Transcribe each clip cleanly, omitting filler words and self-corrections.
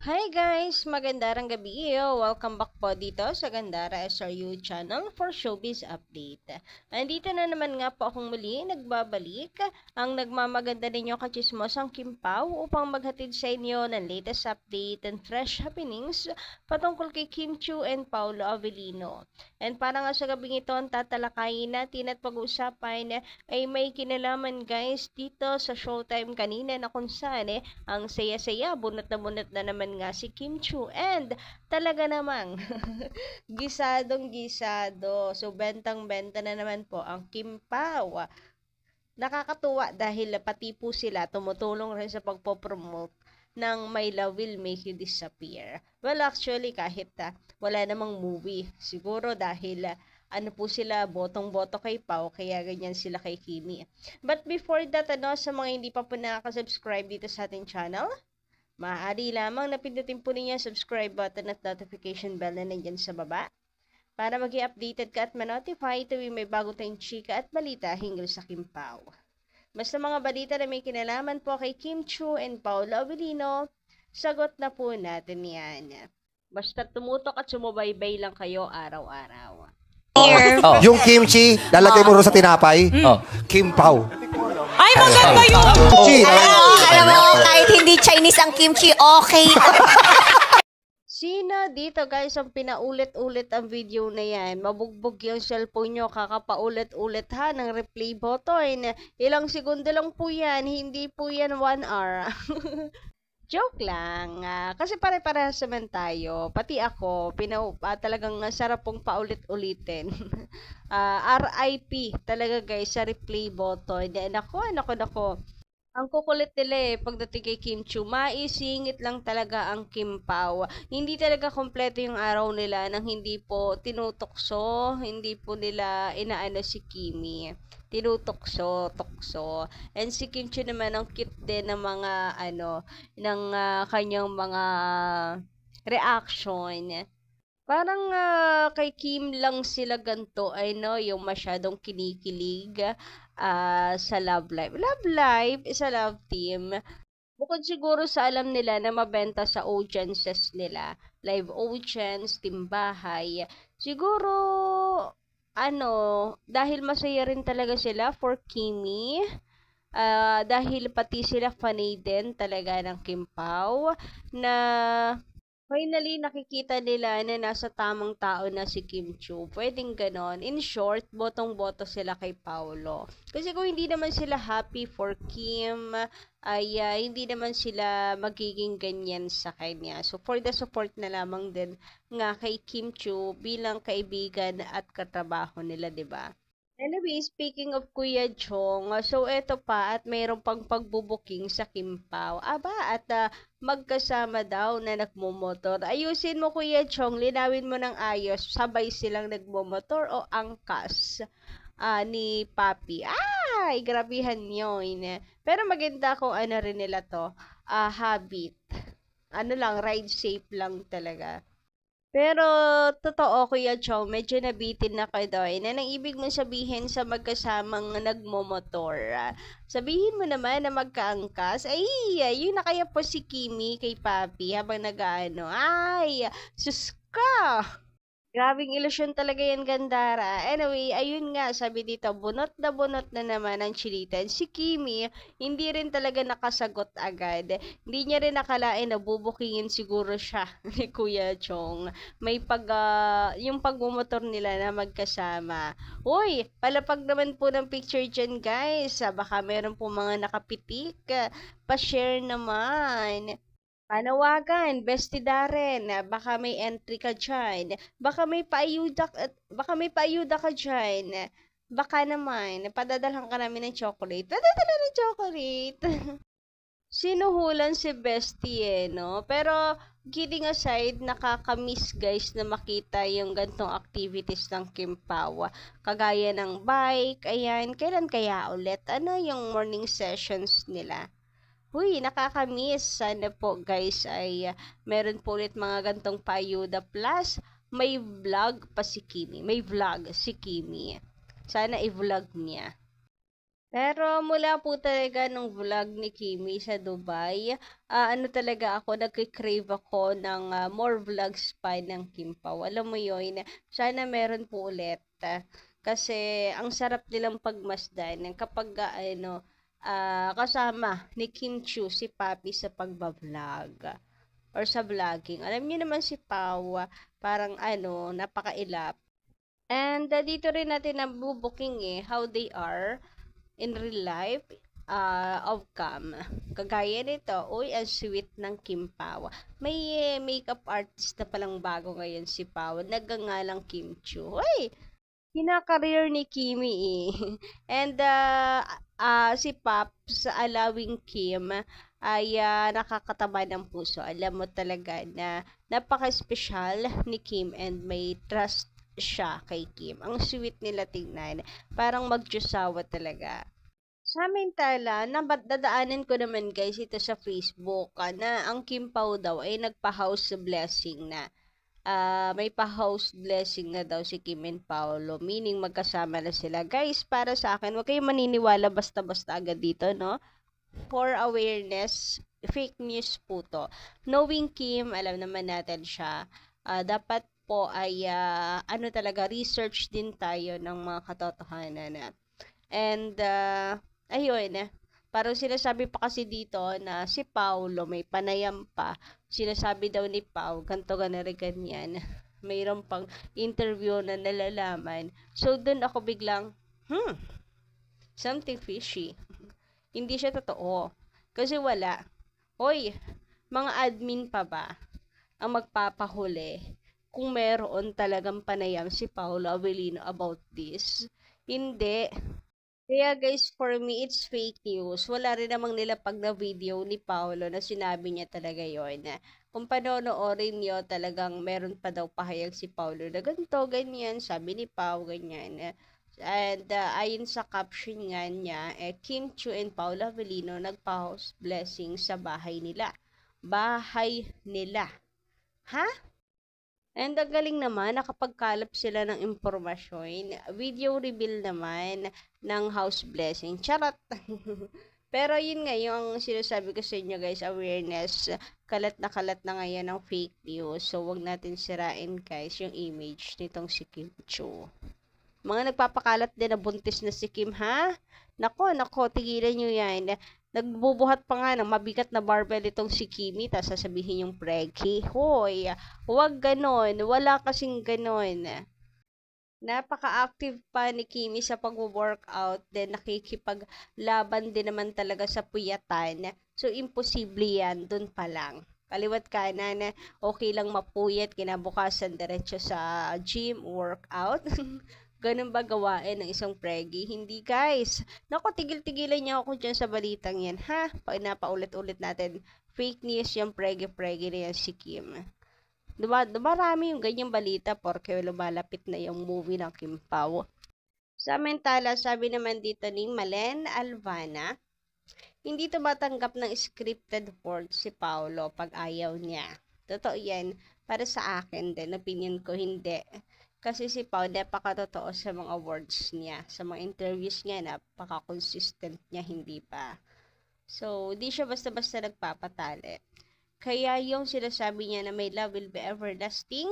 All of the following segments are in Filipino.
Hi guys! Magandang gabi! Welcome back po dito sa Gandara SRU channel for Showbiz Update. Andito na naman nga po akong muli nagbabalik ang nagmamaganda ninyo kachismosang Kim Pao upang maghatid sa inyo ng latest update and fresh happenings patungkol kay Kim Chiu and Paolo Avellino. And para nga sa gabing ito ang tatalakayin natin at pag-uusapan ay may kinalaman guys dito sa Showtime kanina na kung saan ang saya-saya, bunot na naman nga si Kim Chiu and talaga namang gisadong gisado. So bentang-benta na naman po ang Kim Pao. Nakakatuwa dahil pati po sila tumutulong rin sa pagpopromote ng My Love Will Make You Disappear. Well, actually, kahit wala namang movie, siguro dahil ano po sila, botong-boto kay Pao, kaya ganyan sila kay Kimi. But before that, sa mga hindi pa po nakaka-subscribe dito sa ating channel, maaari lamang na pindutin po ninyo ang subscribe button at notification bell na nandyan sa baba para maging updated ka at ma-notify tuwing may bago tayong chika at balita hinggil sa Kim Pao. Basta mga balita na may kinalaman po kay Kim Chiu and Paolo Avellino, sagot na po natin yan. Basta tumutok at sumubaybay lang kayo araw-araw. Yung kimchi, lalagay mo rin sa tinapay. Kim Pao. Ay, maganda yun! Kimchi. Alam mo, kahit hindi Chinese ang kimchi, okay. Sino dito guys ang pinaulit-ulit ang video na yan? Mabugbog yung cellphone nyo, kakapaulit-ulit ha ng replay button. Ilang segundo lang po yan, hindi po yan 1 hour. Joke lang. Kasi pare-parehas naman tayo. Pati ako, talagang sarap pong paulit-ulitin. RIP talaga guys sa replay button. Nako. Ang kukulit nila pagdating kay Kim Chiu, maisingit lang talaga ang Kim Pao. Hindi talaga kompleto yung araw nila nang hindi po tinutokso, hindi po nila inaano si Kimi. Tinutokso. And si Kim Chiu naman ang cute din ng mga ng kanyang mga reaction. Parang kay Kim lang sila ganto yung masyadong kinikilig sa Love Live. Love Live is a love team. Bukod siguro sa alam nila na mabenta sa audiences nila, live audience, timbahay, siguro dahil masaya rin talaga sila for Kimi. Dahil pati sila fanay din talaga ng Kim Pao na finally, nakikita nila na nasa tamang tao na si Kim Chiu. Pwedeng ganon. In short, botong-boto sila kay Paolo. Kasi kung hindi naman sila happy for Kim, ay hindi naman sila magiging ganyan sa kanya. So, for the support na lamang din nga kay Kim Chiu bilang kaibigan at katrabaho nila, 'di ba? Anyway, speaking of Kuya Chong, so eto pa at mayroon pang pagbubuking sa Kim Pao. At magkasama daw na nagmumotor. Ayusin mo Kuya Chong, linawin mo ng ayos, sabay silang nagmumotor o angkas ni Papi. Ay, grabihan yun. Pero maganda kung ano rin nila to, habit. Ride safe lang talaga. Pero, totoo, Kuya Chong, medyo nabitin na kayo doon. Anong ibig mong sabihin sa magkasamang nagmomotor? Sabihin mo naman na magkaangkas. Ay, yun na kaya po si Kimi kay Papi habang nag-ano. Ay, sus ka! Grabing ilusyon talaga yan, Gandara. Anyway, ayun nga, sabi dito, bunot na naman ang chilitan. Si Kimi, hindi rin talaga nakasagot agad. Hindi niya rin nakalain na bubukingin siguro siya ni Kuya Chong. May yung pagmumotor nila na magkasama. Uy, palapag naman po ng picture dyan, guys. Baka meron po mga nakapitik. Pa-share naman. Panawagan, Bestie Darren, baka may entry ka dyan. Baka may paayuda ka dyan. Baka naman, padadalhan ka namin ng chocolate. Padadala ng chocolate. Sinuhulan si Bestie no? Pero, kidding aside, nakakamiss guys na makita yung gantong activities ng Kim Pao. Kagaya ng bike, ayan, kailan kaya ulit? Yung morning sessions nila? Uy, nakakamiss. Sana po guys ay meron po ulit mga gantong paayuda. Plus, may vlog pa si Kimi. May vlog si Kimi. Sana i-vlog niya. Pero mula po talaga nung vlog ni Kimi sa Dubai, ano talaga ako, nagki-crave ako ng more vlogs pa ng Kim Pao. Alam mo yun, sana meron po ulit. Kasi ang sarap nilang pagmasdan kapag kasama ni Kim Chiu si Papi sa pagbablog or sa vlogging. Alam niyo naman si Pao, parang napakailap. And dito rin natin nabubuking how they are in real life of cam. Kagaya nito, uy, ang sweet ng Kim Pao. May makeup artist na palang bago ngayon si Pao. Nagangalang Kim Chu. Uy, kinakareer ni Kimi And si Pops allowing Kim ay nakakataba ng puso. Alam mo talaga na napaka-special ni Kim and may trust siya kay Kim. Ang sweet nila tingnan. Parang magjusawa talaga. Samantala, dadaanan ko naman guys ito sa Facebook na ang Kim Pao daw ay nagpa-house blessing na. May pa-house blessing na daw si Kim and Paolo, meaning magkasama na sila. Guys, para sa akin, huwag kayong maniniwala basta-basta agad dito, no? For awareness, fake news po to. Knowing Kim, alam naman natin siya, dapat po ay talaga, research din tayo ng mga katotohanan. And, ayun, parang sinasabi pa kasi dito na si Paolo may panayam pa. Sinasabi daw ni Pao, ganto ganyan. Mayroon pang interview na nalalaman. So, dun ako biglang, something fishy. Hindi siya totoo. Kasi wala. Hoy, mga admin pa ba ang magpapahuli kung meron talagang panayam si Paolo Avellino about this? Hindi. Kaya guys, for me, it's fake news. Wala rin namang nilapag na video ni Paolo na sinabi niya talaga yon. Kung panonoorin niyo, talagang meron pa daw pahayag si Paolo na ganito, ganyan, sabi ni Pao, ganyan. And ayon sa caption nga niya, Kim Chiu and Paolo Avellino nagpa-house blessing sa bahay nila. Bahay nila. Ha? And ang galing naman, nakapagkalap sila ng impormasyon. Video reveal naman ng house blessing. Charot! Pero yun nga, yung sinasabi ko sa inyo guys, awareness. Kalat na ngayon ng fake news. So, wag natin sirain guys yung image nitong si Kim Chiu. Mga nagpapakalat din na buntis na si Kim, ha? Nako, tigilan nyo yan. Nagbubuhat pa nga ng mabigat na barbell itong si Kimi, tapos sasabihin yung preggy. Hoy, huwag ganon. Wala kasing ganon. Napaka-active pa ni Kimi sa pag-workout, then nakikipaglaban din naman talaga sa puyatan. So, imposible yan, dun pa lang. Kaliwat kanan, okay lang mapuyat, kinabukasan diretso sa gym, workout. Ganun ba gawain ng isang preggy? Hindi guys. Naku, tigil-tigilan niyo ako dyan sa balitang yan, ha? Napaulit-ulit natin. Fake news yung preggy na yan si Kim. Dumarami yung ganyang balita porque lumalapit na yung movie ng Kim Pao. Samantala, sabi naman dito ni Malen Alvana, hindi tumatanggap ng scripted words si Paolo pag ayaw niya. Totoo yan. Para sa akin din, opinion ko hindi. Kasi si Pao, napakatotoo sa mga words niya. Sa mga interviews niya, napaka-consistent niya, hindi pa. So, di siya basta-basta nagpapatali. Kaya yung sinasabi niya na may love will be everlasting,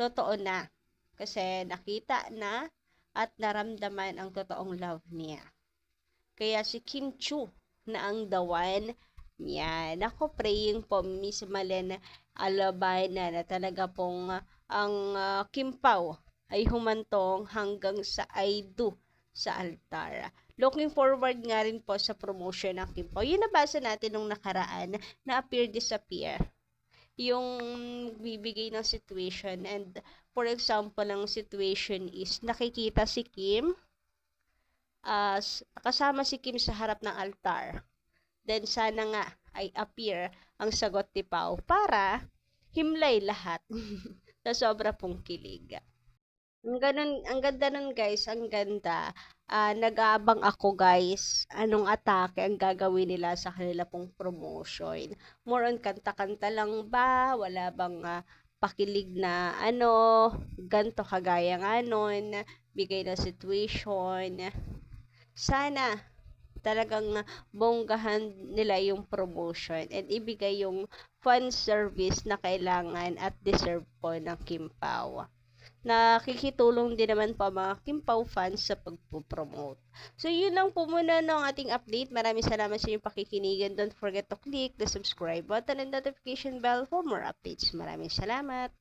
totoo na. Kasi nakita na at naramdaman ang totoong love niya. Kaya si Kim Chiu na ang the one niya. Ako, praying po, Miss Malen Alabana na talaga pong ang Kim Pao ay humantong hanggang sa I do sa altar. Looking forward nga rin po sa promotion ng Kim Pao. Yun nabasa natin nung nakaraan na appear disappear. Yung bibigay ng situation, and for example, ang situation is nakikita si Kim kasama si Kim sa harap ng altar. Then sana nga ay appear ang sagot ni Pao para himlay lahat. Sa sobra pong kilig. Ang ganda nun guys, ang ganda. Nag-aabang ako guys, anong atake ang gagawin nila sa kanila pong promotion. More on kanta-kanta lang ba? Wala bang pakilig na ganto kagaya nga nun, bigay na situation. sana talagang bonggahan nila yung promotion and ibigay yung fan service na kailangan at deserve po ng Kim Pao. Nakikitulong din naman po mga Kim Pao fans sa pagpo-promote. So, yun lang po muna ng ating update. Maraming salamat sa inyong pakikinigan. Don't forget to click the subscribe button and notification bell for more updates. Maraming salamat.